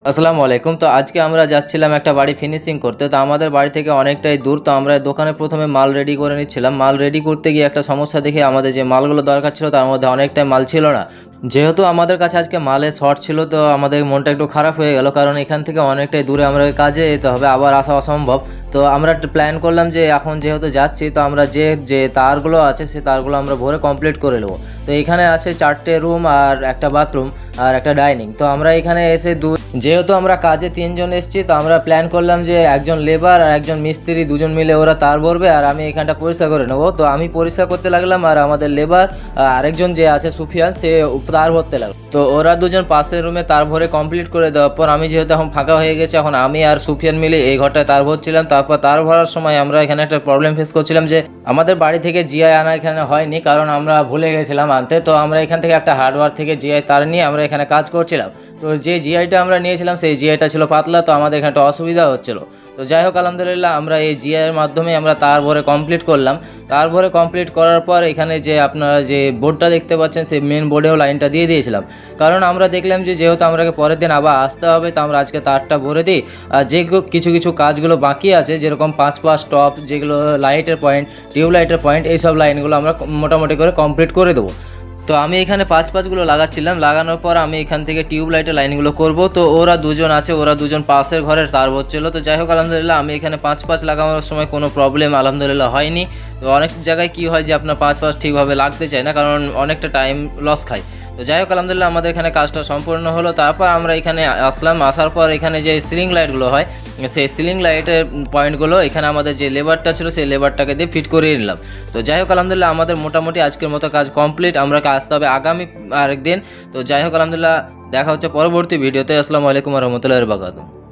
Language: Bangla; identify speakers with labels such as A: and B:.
A: আসসালামু আলাইকুম। তো আজকে আমরা যাচ্ছিলাম একটা বাড়ি ফিনিশিং করতে। তো আমাদের বাড়ি থেকে অনেকটাই দূর। তো আমরা দোকানে প্রথমে মাল রেডি করে নিচ্ছিলাম। মাল রেডি করতে গিয়ে একটা সমস্যা দেখে আমাদের যে মালগুলো দরকার ছিল তার মধ্যে অনেকটাই মাল ছিল না। যেহেতু আমাদের কাছে আজকে মালের শর্ট ছিল তো আমাদের মনটা একটু খারাপ হয়ে গেল, কারণ এখান থেকে অনেকটাই দূরে আমরা কাজে যেতে হবে, আবার আসা অসম্ভব। তো আমরা একটা প্ল্যান করলাম যে এখন যেহেতু যাচ্ছি তো আমরা যে তারগুলো আছে সে তারগুলো আমরা ভরে কমপ্লিট করে নেবো। তো এখানে আছে 4টে রুম আর একটা বাথরুম আর একটা ডাইনিং। তো আমরা এখানে এসে যেহেতু আমরা কাজে 3জন এসেছি তো আমরা প্ল্যান করলাম যে একজন লেবার আর একজন মিস্ত্রি দুজন মিলে ওরা তার ভরবে আর আমি এখানটা পরিষ্কার করে নেবো। তো আমি পরিষ্কার করতে লাগলাম আর আমাদের লেবার আরেকজন যে আছে সুফিয়ান সে তার ভরতে লাগলো। তো ওরা দুজন পাশের রুমে তার ভরে কমপ্লিট করে দেওয়ার পর আমি যেহেতু এখন ফাঁকা হয়ে গেছে, এখন আমি আর সুফিয়ান মিলে এই ঘরটায় তার ভরছিলাম। তারপর তার ভরার সময় আমরা এখানে একটা প্রবলেম ফেস করছিলাম যে আমাদের বাড়ি থেকে জিআই আনা এখানে হয়নি, কারণ আমরা ভুলে গেছিলাম আনতে। তো আমরা এখান থেকে একটা হার্ডওয়্যার থেকে জিআই তার নিয়ে আমরা এখানে কাজ করছিলাম। তো যে জিআইটা আমরা নিয়েছিলাম সেই জিআইটা ছিল পাতলা, তো আমাদের এখানে একটা অসুবিধা হচ্ছিলো। তো যাই হোক আলহামদুলিল্লাহ আমরা এই জিআইয়ের মাধ্যমে আমরা তার ভরে কমপ্লিট করলাম। তার ভরে কমপ্লিট করার পর এখানে যে আপনারা যে বোর্ডটা দেখতে পাচ্ছেন সেই মেন বোর্ডেও লাইনটা দিয়ে দিয়েছিলাম, কারণ আমরা দেখলাম যে যেহেতু আমরাকে পরের দিন আবার আসতে হবে তো আমরা আজকে তারটা ভরে দিই। আর যে কিছু কিছু কাজগুলো বাকি আছে যেরকম 5 টপ যেগুলো লাইটের পয়েন্ট, টিউবলাইটের পয়েন্ট, এইসব লাইনগুলো আমরা মোটামুটি করে কমপ্লিট করে দেবো। তো আমি এখানে 5গুলো লাগাচ্ছিলাম, লাগানোর পর আমি এখান থেকে টিউবলাইটের লাইনগুলো করব। তো ওরা দুজন আছে, ওরা দুজন পাশের ঘরের তার হচ্ছিলো। তো যাই হোক আলহামদুলিল্লাহ আমি এখানে 5 লাগানোর সময় কোনো প্রবলেম আলহামদুলিল্লাহ হয়নি। তো অনেক জায়গায় কী হয় যে আপনার 5 ঠিকভাবে লাগতে চায় না, কারণ অনেকটা টাইম লস খায়। তো যাই হোক আলহামদুলিল্লাহ আমাদের এখানে কাজটা সম্পূর্ণ হলো। তারপর আমরা এখানে আসলাম, আসার পর এখানে যে সিলিং লাইটগুলো হয় সেই সিলিং লাইটের পয়েন্টগুলো এখানে আমাদের যে লেবারটা ছিল সেই লেবারটাকে দিয়ে ফিট করিয়ে নিলাম। তো যাই হোক আলহামদুলিল্লাহ আমাদের মোটামুটি আজকের মতো কাজ কমপ্লিট। আমরা আসতে হবে আগামী আরেকদিন। তো যাই হোক আলহামদুলিল্লাহ দেখা হচ্ছে পরবর্তী ভিডিওতে। আসসালামু আলাইকুম ওয়া রাহমাতুল্লাহি ওয়া বারাকাতুহু।